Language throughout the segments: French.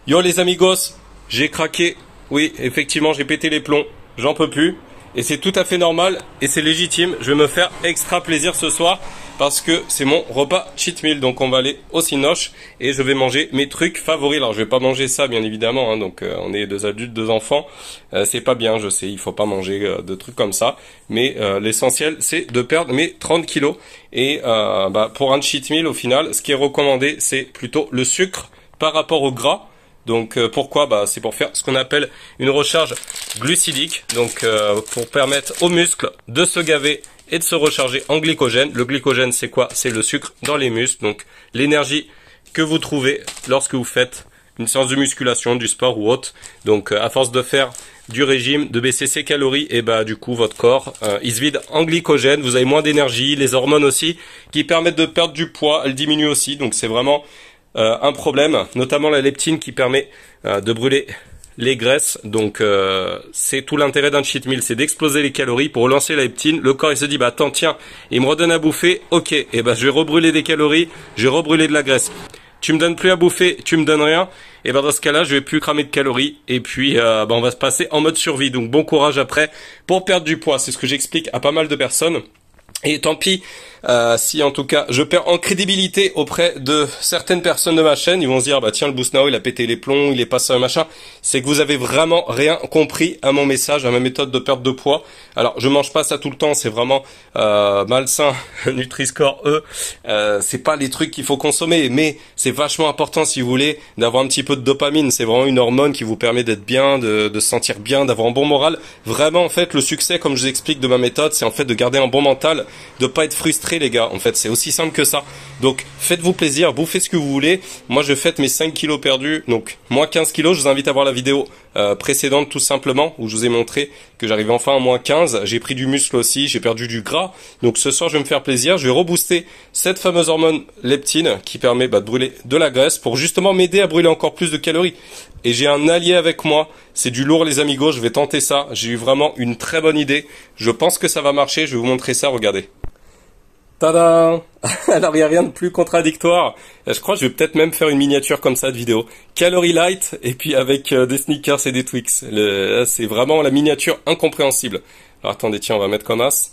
Yo les amigos, j'ai craqué. Oui, effectivement, j'ai pété les plombs. J'en peux plus. Et c'est tout à fait normal et c'est légitime. Je vais me faire extra plaisir ce soir parce que c'est mon repas cheat meal. Donc on va aller au Cinoche et je vais manger mes trucs favoris. Alors je vais pas manger ça bien évidemment. Hein. Donc on est deux adultes, deux enfants. C'est pas bien, je sais. Il faut pas manger de trucs comme ça. Mais l'essentiel c'est de perdre mes 30 kilos. Et pour un cheat meal au final, ce qui est recommandé c'est plutôt le sucre par rapport au gras. Donc pourquoi? C'est pour faire ce qu'on appelle une recharge glucidique, donc pour permettre aux muscles de se gaver et de se recharger en glycogène. Le glycogène c'est quoi? C'est le sucre dans les muscles, donc l'énergie que vous trouvez lorsque vous faites une séance de musculation, du sport ou autre. Donc à force de faire du régime, de baisser ses calories, et du coup votre corps il se vide en glycogène, vous avez moins d'énergie, les hormones aussi qui permettent de perdre du poids, elles diminuent aussi, donc c'est vraiment un problème, notamment la leptine qui permet de brûler les graisses. Donc c'est tout l'intérêt d'un cheat meal, c'est d'exploser les calories pour relancer la leptine. Le corps il se dit attends tiens, il me redonne à bouffer, ok, et je vais rebrûler des calories, je vais rebrûler de la graisse. Tu me donnes plus à bouffer, tu me donnes rien, et dans ce cas-là, je vais plus cramer de calories, et puis on va se passer en mode survie. Donc bon courage après pour perdre du poids, c'est ce que j'explique à pas mal de personnes. Et tant pis si en tout cas je perds en crédibilité auprès de certaines personnes de ma chaîne, ils vont se dire tiens le Boost Now il a pété les plombs, il est passé un machin. C'est que vous avez vraiment rien compris à mon message, à ma méthode de perte de poids. Alors je mange pas ça tout le temps, c'est vraiment malsain. Nutri-Score c'est pas les trucs qu'il faut consommer, mais c'est vachement important si vous voulez d'avoir un petit peu de dopamine. C'est vraiment une hormone qui vous permet d'être bien, de se sentir bien, d'avoir un bon moral. Vraiment en fait le succès, comme je vous explique de ma méthode, c'est en fait de garder un bon mental, de pas être frustré les gars, en fait c'est aussi simple que ça. Donc faites-vous plaisir, bouffez ce que vous voulez. Moi je fête mes 5 kilos perdus, donc moins 15 kilos. Je vous invite à voir la vidéo précédente tout simplement, où je vous ai montré que j'arrivais enfin à moins 15. J'ai pris du muscle aussi, j'ai perdu du gras. Donc ce soir je vais me faire plaisir, je vais rebooster cette fameuse hormone leptine qui permet de brûler de la graisse pour justement m'aider à brûler encore plus de calories. Et j'ai un allié avec moi, c'est du lourd les amigos, je vais tenter ça. J'ai eu vraiment une très bonne idée, je pense que ça va marcher, je vais vous montrer ça, regardez. Tada! Alors il n'y a rien de plus contradictoire. Je crois que je vais peut-être même faire une miniature comme ça de vidéo. Calorie light et puis avec des sneakers et des Twix. C'est vraiment la miniature incompréhensible. Alors attendez, tiens, on va mettre comme as.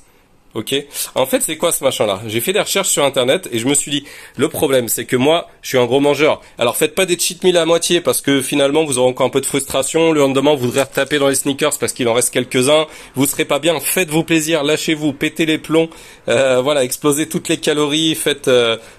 Ok. En fait, c'est quoi ce machin-là? J'ai fait des recherches sur internet et je me suis dit, le problème, c'est que moi, je suis un gros mangeur. Alors faites pas des cheat meals à moitié parce que finalement, vous aurez encore un peu de frustration. Le lendemain, vous voudrez retaper dans les sneakers parce qu'il en reste quelques-uns. Vous serez pas bien. Faites-vous plaisir, lâchez-vous, pétez les plombs. Voilà, explosez toutes les calories. Faites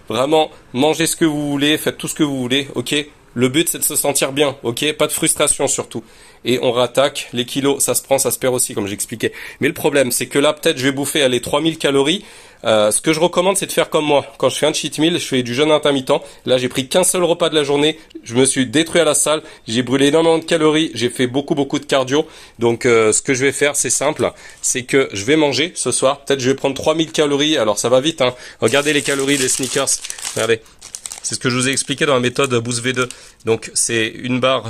vraiment, mangez ce que vous voulez, faites tout ce que vous voulez. Ok. Le but, c'est de se sentir bien, ok? Pas de frustration surtout. Et on rattaque, les kilos, ça se prend, ça se perd aussi, comme j'expliquais. Mais le problème, c'est que là, peut-être, je vais bouffer, 3000 calories. Ce que je recommande, c'est de faire comme moi. Quand je fais un cheat meal, je fais du jeûne intermittent. Là, j'ai pris qu'un seul repas de la journée. Je me suis détruit à la salle. J'ai brûlé énormément de calories. J'ai fait beaucoup de cardio. Donc, ce que je vais faire, c'est simple. C'est que je vais manger ce soir. Peut-être, je vais prendre 3000 calories. Alors, ça va vite, hein. Regardez les calories des sneakers. Regardez. C'est ce que je vous ai expliqué dans la méthode Boost V2. Donc c'est une barre,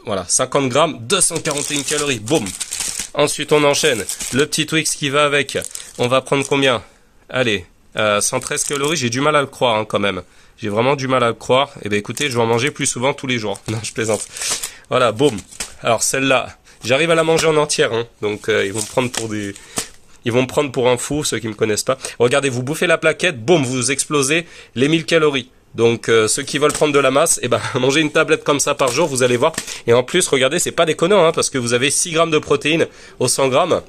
voilà, 50 grammes, 241 calories, boum. Ensuite on enchaîne, le petit Twix qui va avec. On va prendre combien? Allez, 113 calories, j'ai du mal à le croire quand même. J'ai vraiment du mal à le croire. Eh bien écoutez, je vais en manger plus souvent tous les jours. Non, je plaisante. Voilà, boum. Alors celle-là, j'arrive à la manger en entière. Donc ils vont me prendre pour des... Ils vont me prendre pour un fou, ceux qui me connaissent pas. Regardez, vous bouffez la plaquette, boum, vous explosez les 1000 calories. Donc ceux qui veulent prendre de la masse, mangez une tablette comme ça par jour, vous allez voir. Et en plus, regardez, c'est pas déconnant, parce que vous avez 6 grammes de protéines au 100 grammes.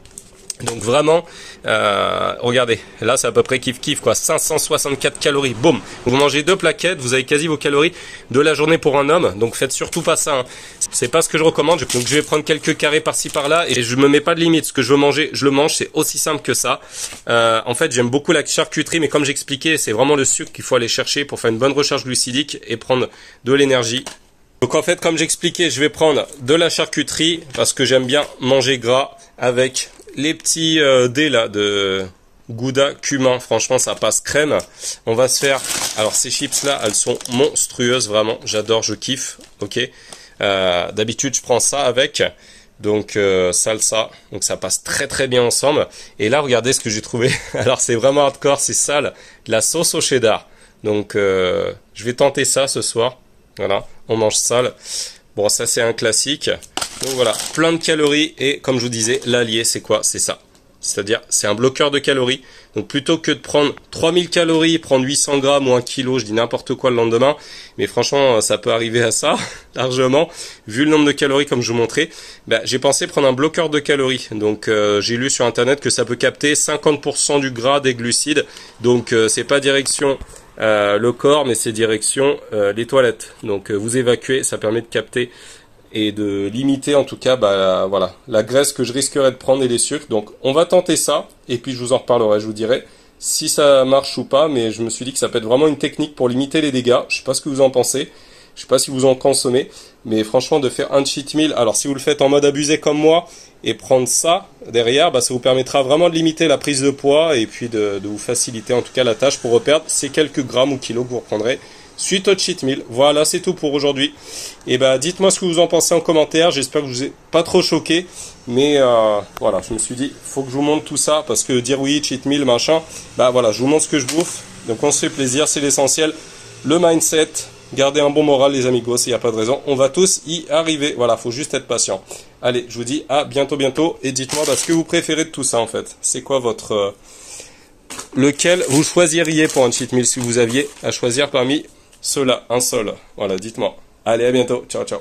Donc vraiment, regardez, là c'est à peu près kiff quoi, 564 calories, boum. Vous mangez 2 plaquettes, vous avez quasi vos calories de la journée pour un homme. Donc faites surtout pas ça, C'est pas ce que je recommande. Donc je vais prendre quelques carrés par-ci par-là et je me mets pas de limite. Ce que je veux manger, je le mange, c'est aussi simple que ça. En fait, j'aime beaucoup la charcuterie, mais comme j'expliquais, c'est vraiment le sucre qu'il faut aller chercher pour faire une bonne recharge glucidique et prendre de l'énergie. Donc en fait, comme j'expliquais, je vais prendre de la charcuterie parce que j'aime bien manger gras avec les petits dés là de Gouda cumin. Franchement, ça passe crème. On va se faire... Alors ces chips là, elles sont monstrueuses, vraiment. J'adore, je kiffe. Ok. D'habitude, je prends ça avec. Donc salsa. Donc ça passe très bien ensemble. Et là, regardez ce que j'ai trouvé. Alors c'est vraiment hardcore, c'est sale. De la sauce au cheddar. Donc je vais tenter ça ce soir. Voilà. on mange sale. Bon, ça c'est un classique. Donc voilà, plein de calories et comme je vous disais, l'allié c'est quoi? C'est ça. C'est-à-dire, c'est un bloqueur de calories. Donc plutôt que de prendre 3000 calories, prendre 800 grammes ou 1 kilo, je dis n'importe quoi le lendemain, mais franchement, ça peut arriver à ça, largement. Vu le nombre de calories comme je vous montrais, j'ai pensé prendre un bloqueur de calories. Donc j'ai lu sur internet que ça peut capter 50% du gras des glucides. Donc c'est pas direction le corps, mais c'est direction les toilettes. Donc vous évacuez, ça permet de capter et de limiter en tout cas voilà, la graisse que je risquerais de prendre et les sucres. Donc on va tenter ça et puis je vous en reparlerai, je vous dirai si ça marche ou pas, mais je me suis dit que ça peut être vraiment une technique pour limiter les dégâts. Je sais pas ce que vous en pensez, je sais pas si vous en consommez, mais franchement de faire un cheat meal, alors si vous le faites en mode abusé comme moi et prendre ça derrière, ça vous permettra vraiment de limiter la prise de poids et puis de vous faciliter en tout cas la tâche pour reperdre ces quelques grammes ou kilos que vous reprendrez suite au cheat meal. Voilà, c'est tout pour aujourd'hui. Et dites-moi ce que vous en pensez en commentaire. J'espère que je vous ai pas trop choqué. Mais voilà, je me suis dit, faut que je vous montre tout ça. Parce que dire oui, cheat meal, machin, voilà, je vous montre ce que je bouffe. Donc on se fait plaisir, c'est l'essentiel. Le mindset, gardez un bon moral les amigos, il n'y a pas de raison. On va tous y arriver. Voilà, faut juste être patient. Allez, je vous dis à bientôt. Et dites-moi ce que vous préférez de tout ça en fait. C'est quoi votre... lequel vous choisiriez pour un cheat meal si vous aviez à choisir parmi ceux-là, un seul. Voilà, dites-moi. Allez, à bientôt. Ciao, ciao.